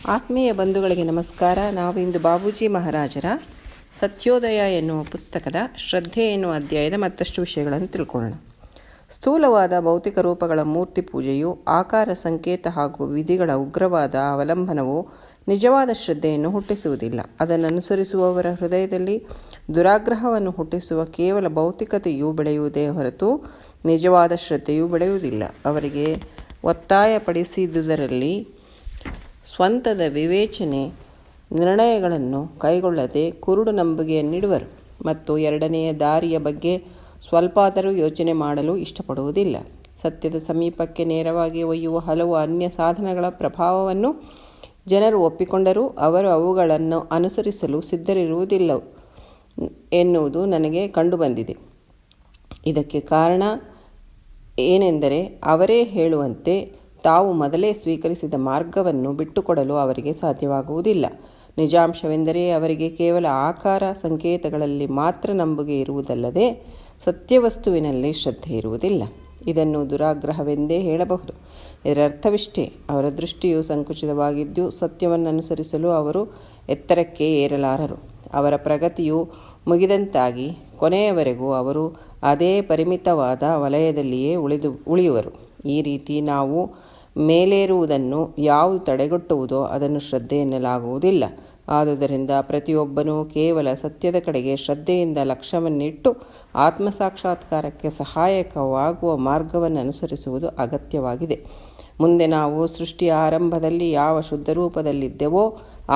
ಆತ್ಮೀಯ ಬಂಧುಗಳಿಗೆ ನಮಸ್ಕಾರ. ನಾವಿಂದು ಬಾಬೂಜಿ ಮಹಾರಾಜರ ಸತ್ಯೋದಯ ಎನ್ನುವ ಪುಸ್ತಕದ ಶ್ರದ್ಧೆ ಎನ್ನುವ ಅಧ್ಯಾಯದ ಮತ್ತಷ್ಟು ವಿಷಯಗಳನ್ನು ತಿಳ್ಕೊಳ್ಳೋಣ. ಸ್ಥೂಲವಾದ ಭೌತಿಕ ರೂಪಗಳ ಮೂರ್ತಿ ಪೂಜೆಯು ಆಕಾರ, ಸಂಕೇತ ಹಾಗೂ ವಿಧಿಗಳ ಉಗ್ರವಾದ ಅವಲಂಬನವು ನಿಜವಾದ ಶ್ರದ್ಧೆಯನ್ನು ಹುಟ್ಟಿಸುವುದಿಲ್ಲ. ಅದನ್ನು ಅನುಸರಿಸುವವರ ಹೃದಯದಲ್ಲಿ ದುರಾಗ್ರಹವನ್ನು ಹುಟ್ಟಿಸುವ ಕೇವಲ ಭೌತಿಕತೆಯು ಬೆಳೆಯುವುದೇ ಹೊರತು ನಿಜವಾದ ಶ್ರದ್ಧೆಯು ಬೆಳೆಯುವುದಿಲ್ಲ. ಅವರಿಗೆ ಒತ್ತಾಯಪಡಿಸಿದುದರಲ್ಲಿ ಸ್ವಂತದ ವಿವೇಚನೆ ನಿರ್ಣಯಗಳನ್ನು ಕೈಗೊಳ್ಳದೆ ಕುರುಡು ನಂಬಿಕೆಯನ್ನಿಡುವರು ಮತ್ತು ಎರಡನೆಯ ದಾರಿಯ ಬಗ್ಗೆ ಸ್ವಲ್ಪಾದರೂ ಯೋಚನೆ ಮಾಡಲು ಇಷ್ಟಪಡುವುದಿಲ್ಲ. ಸತ್ಯದ ಸಮೀಪಕ್ಕೆ ನೇರವಾಗಿ ಒಯ್ಯುವ ಹಲವು ಅನ್ಯ ಸಾಧನಗಳ ಪ್ರಭಾವವನ್ನು ಜನರು ಒಪ್ಪಿಕೊಂಡರೂ ಅವರು ಅವುಗಳನ್ನು ಅನುಸರಿಸಲು ಸಿದ್ಧರಿರುವುದಿಲ್ಲ ಎನ್ನುವುದು ನನಗೆ ಕಂಡುಬಂದಿದೆ. ಇದಕ್ಕೆ ಕಾರಣ ಏನೆಂದರೆ ಅವರೇ ಹೇಳುವಂತೆ ತಾವು ಮೊದಲೇ ಸ್ವೀಕರಿಸಿದ ಮಾರ್ಗವನ್ನು ಬಿಟ್ಟುಕೊಡಲು ಅವರಿಗೆ ಸಾಧ್ಯವಾಗುವುದಿಲ್ಲ. ನಿಜಾಂಶವೆಂದರೆ ಅವರಿಗೆ ಕೇವಲ ಆಕಾರ ಸಂಕೇತಗಳಲ್ಲಿ ಮಾತ್ರ ನಂಬಿಕೆ ಇರುವುದಲ್ಲದೆ ಸತ್ಯವಸ್ತುವಿನಲ್ಲಿ ಶ್ರದ್ಧೆ ಇರುವುದಿಲ್ಲ. ಇದನ್ನು ದುರಾಗ್ರಹವೆಂದೇ ಹೇಳಬಹುದು. ಇದರರ್ಥವಿಷ್ಟೇ: ಅವರ ದೃಷ್ಟಿಯು ಸಂಕುಚಿತವಾಗಿದ್ದು ಸತ್ಯವನ್ನು ಅನುಸರಿಸಲು ಅವರು ಎತ್ತರಕ್ಕೆ ಏರಲಾರರು. ಅವರ ಪ್ರಗತಿಯು ಮುಗಿದಂತಾಗಿ ಕೊನೆಯವರೆಗೂ ಅವರು ಅದೇ ಪರಿಮಿತವಾದ ವಲಯದಲ್ಲಿಯೇ ಉಳಿಯುವರು. ಈ ರೀತಿ ನಾವು ಮೇಲೇರುವುದನ್ನು ಯಾವುದು ತಡೆಗಟ್ಟುವುದೋ ಅದನ್ನು ಶ್ರದ್ಧೆ ಎನ್ನಲಾಗುವುದಿಲ್ಲ. ಆದುದರಿಂದ ಪ್ರತಿಯೊಬ್ಬನೂ ಕೇವಲ ಸತ್ಯದ ಕಡೆಗೆ ಶ್ರದ್ಧೆಯಿಂದ ಲಕ್ಷ್ಯವನ್ನಿಟ್ಟು ಆತ್ಮಸಾಕ್ಷಾತ್ಕಾರಕ್ಕೆ ಸಹಾಯಕವಾಗುವ ಮಾರ್ಗವನ್ನು ಅನುಸರಿಸುವುದು ಅಗತ್ಯವಾಗಿದೆ. ಮುಂದೆ ನಾವು ಸೃಷ್ಟಿಯ ಆರಂಭದಲ್ಲಿ ಯಾವ ಶುದ್ಧ ರೂಪದಲ್ಲಿದ್ದೆವೋ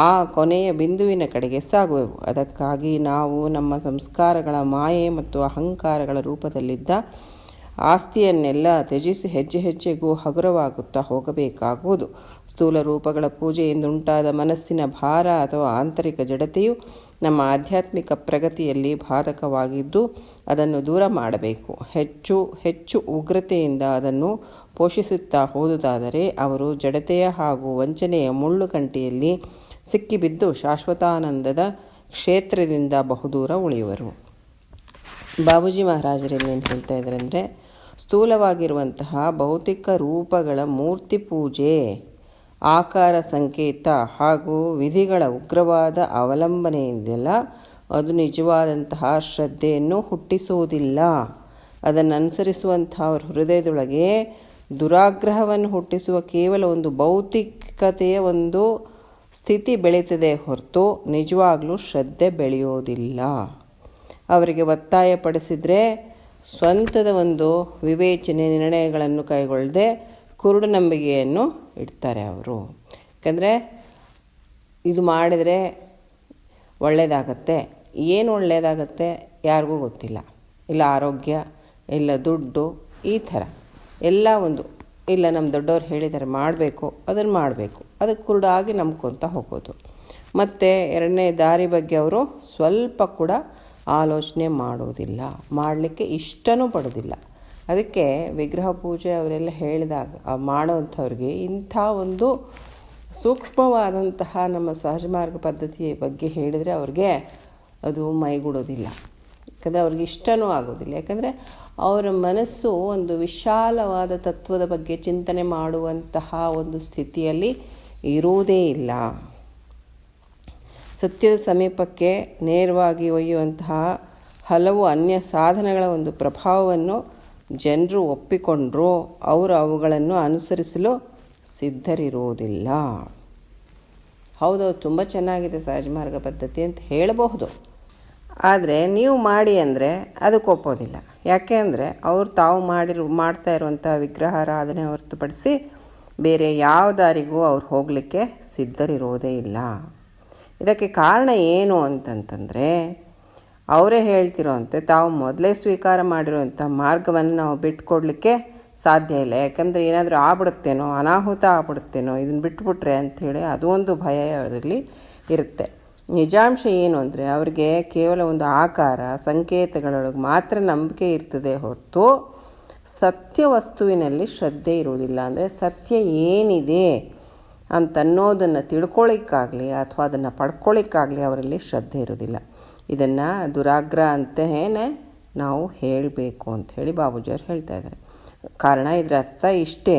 ಆ ಕೊನೆಯ ಬಿಂದುವಿನ ಕಡೆಗೆ ಸಾಗುವೆವು. ಅದಕ್ಕಾಗಿ ನಾವು ನಮ್ಮ ಸಂಸ್ಕಾರಗಳ ಮಾಯೆ ಮತ್ತು ಅಹಂಕಾರಗಳ ರೂಪದಲ್ಲಿದ್ದ ಆಸ್ತಿಯನ್ನೆಲ್ಲ ತ್ಯಜಿಸಿ ಹೆಜ್ಜೆ ಹೆಜ್ಜೆಗೂ ಹಗುರವಾಗುತ್ತಾ ಹೋಗಬೇಕಾಗುವುದು. ಸ್ಥೂಲ ರೂಪಗಳ ಪೂಜೆಯಿಂದುಂಟಾದ ಮನಸ್ಸಿನ ಭಾರ ಅಥವಾ ಆಂತರಿಕ ಜಡತೆಯು ನಮ್ಮ ಆಧ್ಯಾತ್ಮಿಕ ಪ್ರಗತಿಯಲ್ಲಿ ಬಾಧಕವಾಗಿದ್ದು ಅದನ್ನು ದೂರ ಮಾಡಬೇಕು. ಹೆಚ್ಚು ಹೆಚ್ಚು ಉಗ್ರತೆಯಿಂದ ಅದನ್ನು ಪೋಷಿಸುತ್ತಾ ಹೋದುದಾದರೆ ಅವರು ಜಡತೆಯ ಹಾಗೂ ವಂಚನೆಯ ಮುಳ್ಳುಗಂಟಿಯಲ್ಲಿ ಸಿಕ್ಕಿಬಿದ್ದು ಶಾಶ್ವತಾನಂದದ ಕ್ಷೇತ್ರದಿಂದ ಬಹುದೂರ ಉಳಿಯುವರು. ಬಾಬೂಜಿ ಮಹಾರಾಜರಲ್ಲಿ ಏನು ಹೇಳ್ತಾ ಇದ್ದಾರೆ ಅಂದರೆ, ಸ್ಥೂಲವಾಗಿರುವಂತಹ ಭೌತಿಕ ರೂಪಗಳ ಮೂರ್ತಿ ಪೂಜೆ, ಆಕಾರ ಸಂಕೇತ ಹಾಗೂ ವಿಧಿಗಳ ಉಗ್ರವಾದ ಅವಲಂಬನೆಯಿಂದೆಲ್ಲ ಅದು ನಿಜವಾದಂತಹ ಶ್ರದ್ಧೆಯನ್ನು ಹುಟ್ಟಿಸುವುದಿಲ್ಲ. ಅದನ್ನು ಅನುಸರಿಸುವಂಥವ್ರ ಹೃದಯದೊಳಗೆ ದುರಾಗ್ರಹವನ್ನು ಹುಟ್ಟಿಸುವ ಕೇವಲ ಒಂದು ಭೌತಿಕತೆಯ ಒಂದು ಸ್ಥಿತಿ ಬೆಳೀತದೆ ಹೊರತು ನಿಜವಾಗಲೂ ಶ್ರದ್ಧೆ ಬೆಳೆಯೋದಿಲ್ಲ. ಅವರಿಗೆ ಒತ್ತಾಯಪಡಿಸಿದರೆ ಸ್ವಂತದ ಒಂದು ವಿವೇಚನೆ ನಿರ್ಣಯಗಳನ್ನು ಕೈಗೊಳ್ಳದೆ ಕುರುಡು ನಂಬಿಕೆಯನ್ನು ಇಡ್ತಾರೆ ಅವರು. ಯಾಕಂದರೆ ಇದು ಮಾಡಿದರೆ ಒಳ್ಳೆಯದಾಗತ್ತೆ, ಏನು ಒಳ್ಳೆಯದಾಗತ್ತೆ ಯಾರಿಗೂ ಗೊತ್ತಿಲ್ಲ. ಇಲ್ಲ ಆರೋಗ್ಯ, ಇಲ್ಲ ದುಡ್ಡು, ಈ ಥರ ಎಲ್ಲ ಒಂದು ಇಲ್ಲ ನಮ್ಮ ದೊಡ್ಡವ್ರು ಹೇಳಿದ್ದಾರೆ ಮಾಡಬೇಕು, ಅದನ್ನು ಮಾಡಬೇಕು, ಅದಕ್ಕೆ ಕುರುಡಾಗಿ ನಂಬ್ಕೊತ ಹೋಗೋದು. ಮತ್ತು ಎರಡನೇ ದಾರಿ ಬಗ್ಗೆ ಅವರು ಸ್ವಲ್ಪ ಕೂಡ ಆಲೋಚನೆ ಮಾಡೋದಿಲ್ಲ, ಮಾಡಲಿಕ್ಕೆ ಇಷ್ಟನೂ ಪಡೋದಿಲ್ಲ. ಅದಕ್ಕೆ ವಿಗ್ರಹ ಪೂಜೆ ಅವರೆಲ್ಲ ಹೇಳಿದಾಗ ಮಾಡೋವಂಥವ್ರಿಗೆ ಇಂಥ ಒಂದು ಸೂಕ್ಷ್ಮವಾದಂತಹ ನಮ್ಮ ಸಹಜ ಮಾರ್ಗ ಪದ್ಧತಿಯ ಬಗ್ಗೆ ಹೇಳಿದರೆ ಅವ್ರಿಗೆ ಅದು ಮೈಗೂಡೋದಿಲ್ಲ. ಯಾಕಂದರೆ ಅವ್ರಿಗೆ ಇಷ್ಟನೂ ಆಗೋದಿಲ್ಲ. ಯಾಕಂದರೆ ಅವರ ಮನಸ್ಸು ಒಂದು ವಿಶಾಲವಾದ ತತ್ವದ ಬಗ್ಗೆ ಚಿಂತನೆ ಮಾಡುವಂತಹ ಒಂದು ಸ್ಥಿತಿಯಲ್ಲಿ ಇರುವುದೇ ಇಲ್ಲ. ಸತ್ಯದ ಸಮೀಪಕ್ಕೆ ನೇರವಾಗಿ ಒಯ್ಯುವಂತಹ ಹಲವು ಅನ್ಯ ಸಾಧನಗಳ ಒಂದು ಪ್ರಭಾವವನ್ನು ಜನರು ಒಪ್ಪಿಕೊಂಡರೂ ಅವರು ಅವುಗಳನ್ನು ಅನುಸರಿಸಲು ಸಿದ್ಧರಿರುವುದಿಲ್ಲ. ಹೌದೌದು, ತುಂಬ ಚೆನ್ನಾಗಿದೆ ಸಹಜ ಮಾರ್ಗ ಪದ್ಧತಿ ಅಂತ ಹೇಳಬಹುದು. ಆದರೆ ನೀವು ಮಾಡಿ ಅಂದರೆ ಅದಕ್ಕೆ ಒಪ್ಪೋದಿಲ್ಲ. ಯಾಕೆ ಅಂದರೆ ಅವರು ತಾವು ಮಾಡ್ತಾ ಇರುವಂಥ ವಿಗ್ರಹಾರಾಧನೆ ಹೊರತುಪಡಿಸಿ ಬೇರೆ ಯಾವ ದಾರಿಗೂ ಅವ್ರು ಹೋಗಲಿಕ್ಕೆ ಸಿದ್ಧರಿರೋದೇ ಇಲ್ಲ. ಇದಕ್ಕೆ ಕಾರಣ ಏನು ಅಂತಂತಂದರೆ, ಅವರೇ ಹೇಳ್ತಿರೋಂತೆ ತಾವು ಮೊದಲೇ ಸ್ವೀಕಾರ ಮಾಡಿರುವಂಥ ಮಾರ್ಗವನ್ನು ನಾವು ಬಿಟ್ಕೊಡ್ಲಿಕ್ಕೆ ಸಾಧ್ಯ ಇಲ್ಲ. ಯಾಕಂದರೆ ಏನಾದರೂ ಆಗ್ಬಿಡುತ್ತೇನೋ, ಅನಾಹುತ ಆಗ್ಬಿಡುತ್ತೇನೋ, ಇದನ್ನು ಬಿಟ್ಬಿಟ್ರೆ ಅಂಥೇಳಿ ಅದು ಒಂದು ಭಯ ಅವರಲ್ಲಿ ಇರುತ್ತೆ. ನಿಜಾಂಶ ಏನು ಅಂದರೆ ಅವ್ರಿಗೆ ಕೇವಲ ಒಂದು ಆಕಾರ ಸಂಕೇತಗಳೊಳಗೆ ಮಾತ್ರ ನಂಬಿಕೆ ಇರ್ತದೆ ಹೊರತು ಸತ್ಯ ವಸ್ತುವಿನಲ್ಲಿ ಶ್ರದ್ಧೆ ಇರುವುದಿಲ್ಲ. ಅಂದರೆ ಸತ್ಯ ಏನಿದೆ ಅಂತನ್ನೋದನ್ನು ತಿಳ್ಕೊಳ್ಳಿಕ್ಕಾಗಲಿ ಅಥವಾ ಅದನ್ನು ಪಡ್ಕೊಳ್ಳಿಕ್ಕಾಗಲಿ ಅವರಲ್ಲಿ ಶ್ರದ್ಧೆ ಇರೋದಿಲ್ಲ. ಇದನ್ನು ದುರಾಗ್ರಹ ಅಂತಲೇ ನಾವು ಹೇಳಬೇಕು ಅಂಥೇಳಿ ಬಾಬೂಜಿಯವರು ಹೇಳ್ತಾ ಇದ್ದಾರೆ. ಕಾರಣ ಇದರ ಅರ್ಥ ಇಷ್ಟೇ: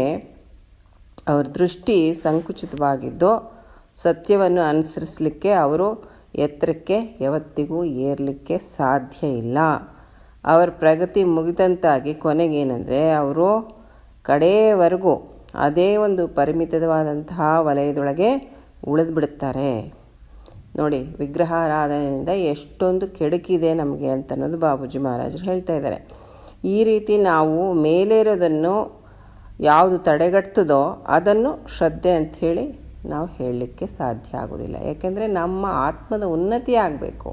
ಅವ್ರ ದೃಷ್ಟಿ ಸಂಕುಚಿತವಾಗಿದ್ದು ಸತ್ಯವನ್ನು ಅನುಸರಿಸಲಿಕ್ಕೆ ಅವರು ಎತ್ತರಕ್ಕೆ ಯಾವತ್ತಿಗೂ ಏರಲಿಕ್ಕೆ ಸಾಧ್ಯ ಇಲ್ಲ. ಅವರ ಪ್ರಗತಿ ಮುಗಿದಂತಾಗಿ ಕೊನೆಗೇನೆಂದರೆ ಅವರು ಕಡೆಯವರೆಗೂ ಅದೇ ಒಂದು ಪರಿಮಿತವಾದಂತಹ ವಲಯದೊಳಗೆ ಉಳಿದ್ಬಿಡ್ತಾರೆ. ನೋಡಿ, ವಿಗ್ರಹಾರಾಧನೆಯಿಂದ ಎಷ್ಟೊಂದು ಕೆಡುಕಿದೆ ನಮಗೆ ಅಂತ ಅನ್ನೋದು ಬಾಬೂಜಿ ಮಹಾರಾಜರು ಹೇಳ್ತಾ ಇದ್ದಾರೆ. ಈ ರೀತಿ ನಾವು ಮೇಲೇರೋದನ್ನು ಯಾವುದು ತಡೆಗಟ್ತದೋ ಅದನ್ನು ಶ್ರದ್ಧೆ ಅಂಥೇಳಿ ನಾವು ಹೇಳಲಿಕ್ಕೆ ಸಾಧ್ಯ ಆಗೋದಿಲ್ಲ. ಯಾಕೆಂದರೆ ನಮ್ಮ ಆತ್ಮದ ಉನ್ನತಿ ಆಗಬೇಕು.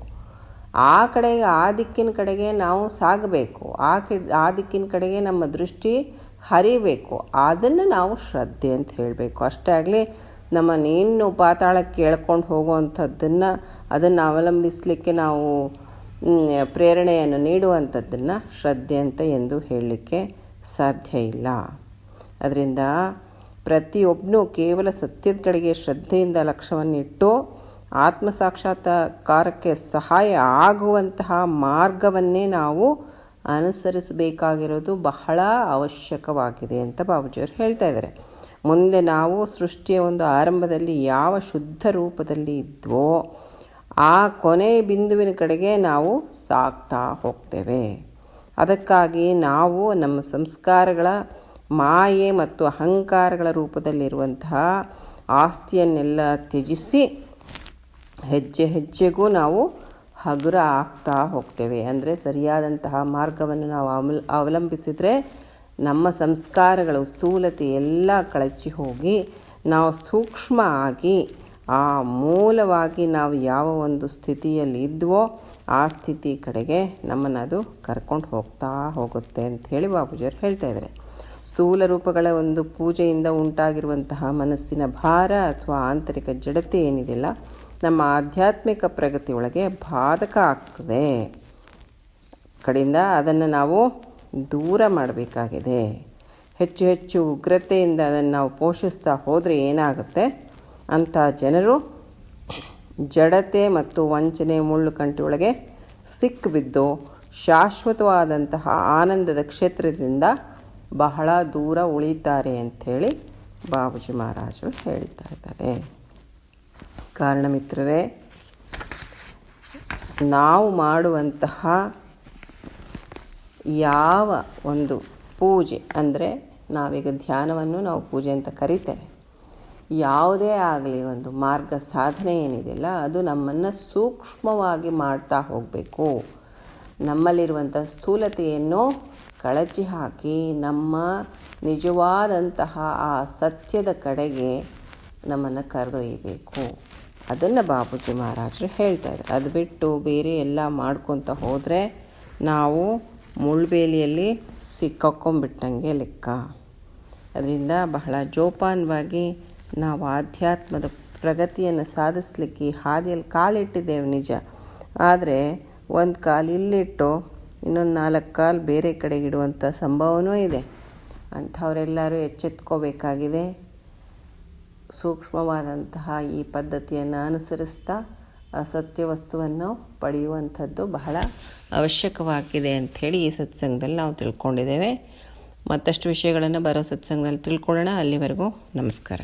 ಆ ದಿಕ್ಕಿನ ಕಡೆಗೆ ನಾವು ಸಾಗಬೇಕು. ಆ ದಿಕ್ಕಿನ ಕಡೆಗೆ ನಮ್ಮ ದೃಷ್ಟಿ ಹರಿಬೇಕು. ಅದನ್ನು ನಾವು ಶ್ರದ್ಧೆ ಅಂತ ಹೇಳಬೇಕು. ಅಷ್ಟೇ ಆಗಲಿ ನಮ್ಮನ್ನು ಇನ್ನು ಪಾತಾಳಕ್ಕೆ ಎಳ್ಕೊಂಡು ಹೋಗುವಂಥದ್ದನ್ನು ಅದನ್ನು ಅವಲಂಬಿಸಲಿಕ್ಕೆ ನಾವು ಪ್ರೇರಣೆಯನ್ನು ನೀಡುವಂಥದ್ದನ್ನು ಶ್ರದ್ಧೆ ಅಂತ ಎಂದು ಹೇಳಲಿಕ್ಕೆ ಸಾಧ್ಯ ಇಲ್ಲ. ಅದರಿಂದ ಪ್ರತಿಯೊಬ್ಬನೂ ಕೇವಲ ಸತ್ಯದ ಕಡೆಗೆ ಶ್ರದ್ಧೆಯಿಂದ ಲಕ್ಷ್ಯವನ್ನಿಟ್ಟು ಆತ್ಮಸಾಕ್ಷಾತ್ಕಾರಕ್ಕೆ ಸಹಾಯ ಆಗುವಂತಹ ಮಾರ್ಗವನ್ನೇ ನಾವು ಅನುಸರಿಸಬೇಕಾಗಿರೋದು ಬಹಳ ಅವಶ್ಯಕವಾಗಿದೆ ಅಂತ ಬಾಬೂಜಿಯವರು ಹೇಳ್ತಾ ಇದ್ದಾರೆ. ಮುಂದೆ ನಾವು ಸೃಷ್ಟಿಯ ಒಂದು ಆರಂಭದಲ್ಲಿ ಯಾವ ಶುದ್ಧ ರೂಪದಲ್ಲಿ ಇದ್ವೋ ಆ ಕೊನೆಯ ಬಿಂದುವಿನ ಕಡೆಗೆ ನಾವು ಸಾಗ್ತಾ ಹೋಗ್ತೇವೆ. ಅದಕ್ಕಾಗಿ ನಾವು ನಮ್ಮ ಸಂಸ್ಕಾರಗಳ ಮಾಯೆ ಮತ್ತು ಅಹಂಕಾರಗಳ ರೂಪದಲ್ಲಿರುವಂತಹ ಆಸ್ತಿಯನ್ನೆಲ್ಲ ತ್ಯಜಿಸಿ ಹೆಜ್ಜೆ ಹೆಜ್ಜೆಗೂ ನಾವು ಹಗುರ ಆಗ್ತಾ ಹೋಗ್ತೇವೆ. ಅಂದರೆ ಸರಿಯಾದಂತಹ ಮಾರ್ಗವನ್ನು ನಾವು ಅವಲಂಬಿಸಿದರೆ ನಮ್ಮ ಸಂಸ್ಕಾರಗಳು ಸ್ಥೂಲತೆ ಎಲ್ಲ ಕಳಚಿ ಹೋಗಿ ನಾವು ಸೂಕ್ಷ್ಮ ಆಗಿ ಆ ಮೂಲವಾಗಿ ನಾವು ಯಾವ ಒಂದು ಸ್ಥಿತಿಯಲ್ಲಿ ಇದ್ವೋ ಆ ಸ್ಥಿತಿ ಕಡೆಗೆ ನಮ್ಮನ್ನು ಅದು ಕರ್ಕೊಂಡು ಹೋಗ್ತಾ ಹೋಗುತ್ತೆ ಅಂಥೇಳಿ ಬಾಬೂಜಿಯವರು ಹೇಳ್ತಾ ಇದ್ದಾರೆ. ಸ್ಥೂಲ ರೂಪಗಳ ಒಂದು ಪೂಜೆಯಿಂದ ಉಂಟಾಗಿರುವಂತಹ ಮನಸ್ಸಿನ ಭಾರ ಅಥವಾ ಆಂತರಿಕ ಜಡತೆ ಏನಿದೆಯಲ್ಲ ನಮ್ಮ ಆಧ್ಯಾತ್ಮಿಕ ಪ್ರಗತಿ ಒಳಗೆ ಬಾಧಕ ಆಗ್ತದೆ. ಕಡೆಯಿಂದ ಅದನ್ನು ನಾವು ದೂರ ಮಾಡಬೇಕಾಗಿದೆ. ಹೆಚ್ಚು ಹೆಚ್ಚು ಉಗ್ರತೆಯಿಂದ ಅದನ್ನು ನಾವು ಪೋಷಿಸ್ತಾ ಹೋದರೆ ಏನಾಗುತ್ತೆ, ಅಂಥ ಜನರು ಜಡತೆ ಮತ್ತು ವಂಚನೆ ಮುಳ್ಳು ಕಂಟಿಯೊಳಗೆ ಸಿಕ್ಕಿಬಿದ್ದು ಶಾಶ್ವತವಾದಂತಹ ಆನಂದದ ಕ್ಷೇತ್ರದಿಂದ ಬಹಳ ದೂರ ಉಳಿತಾರೆ ಅಂಥೇಳಿ ಬಾಬೂಜಿ ಮಹಾರಾಜರು ಹೇಳ್ತಾ ಇದ್ದಾರೆ. ಕಾರಣ ಮಿತ್ರರೇ, ನಾವು ಮಾಡುವಂತಹ ಯಾವ ಒಂದು ಪೂಜೆ, ಅಂದರೆ ನಾವೀಗ ಧ್ಯಾನವನ್ನು ನಾವು ಪೂಜೆ ಅಂತ ಕರಿತೇವೆ. ಯಾವುದೇ ಆಗಲಿ ಒಂದು ಮಾರ್ಗ ಸಾಧನೆ ಏನಿದೆಯಲ್ಲ ಅದು ನಮ್ಮನ್ನು ಸೂಕ್ಷ್ಮವಾಗಿ ಮಾಡ್ತಾ ಹೋಗಬೇಕು. ನಮ್ಮಲ್ಲಿರುವಂಥ ಸ್ಥೂಲತೆಯನ್ನು ಕಳಚಿ ಹಾಕಿ ನಮ್ಮ ನಿಜವಾದಂತಹ ಆ ಸತ್ಯದ ಕಡೆಗೆ ನಮ್ಮನ್ನು ಕರೆದೊಯ್ಯಬೇಕು. ಅದನ್ನು ಬಾಬೂಜಿ ಮಹಾರಾಜರು ಹೇಳ್ತಾ ಇದ್ದಾರೆ. ಅದು ಬಿಟ್ಟು ಬೇರೆ ಎಲ್ಲ ಮಾಡ್ಕೊತ ಹೋದರೆ ನಾವು ಮುಳ್ಬೇಲಿಯಲ್ಲಿ ಸಿಕ್ಕಾಕೊಂಡ್ಬಿಟ್ಟಂಗೆ ಲೆಕ್ಕ. ಅದರಿಂದ ಬಹಳ ಜೋಪಾನವಾಗಿ ನಾವು ಆಧ್ಯಾತ್ಮದ ಪ್ರಗತಿಯನ್ನು ಸಾಧಿಸಲಿಕ್ಕೆ ಹಾದಿಯಲ್ಲಿ ಕಾಲಿಟ್ಟಿದ್ದೇವೆ ನಿಜ. ಆದರೆ ಒಂದು ಕಾಲು ಇಲ್ಲಿಟ್ಟು ಇನ್ನೊಂದು 4 ಕಾಲು ಬೇರೆ ಕಡೆಗೆ ಇಡುವಂಥ ಸಂಭವನೂ ಇದೆ. ಅಂಥವರೆಲ್ಲರೂ ಎಚ್ಚೆತ್ಕೋಬೇಕಾಗಿದೆ. ಸೂಕ್ಷ್ಮವಾದಂತಹ ಈ ಪದ್ಧತಿಯನ್ನು ಅನುಸರಿಸ್ತಾ ಅಸತ್ಯ ವಸ್ತುವನ್ನು ಪಡೆಯುವಂಥದ್ದು ಬಹಳ ಅವಶ್ಯಕವಾಗಿದೆ ಅಂಥೇಳಿ ಈ ಸತ್ಸಂಗದಲ್ಲಿ ನಾವು ತಿಳ್ಕೊಂಡಿದ್ದೇವೆ. ಮತ್ತಷ್ಟು ವಿಷಯಗಳನ್ನು ಬರೋ ಸತ್ಸಂಗದಲ್ಲಿ ತಿಳ್ಕೊಳ್ಳೋಣ. ಅಲ್ಲಿವರೆಗೂ ನಮಸ್ಕಾರ.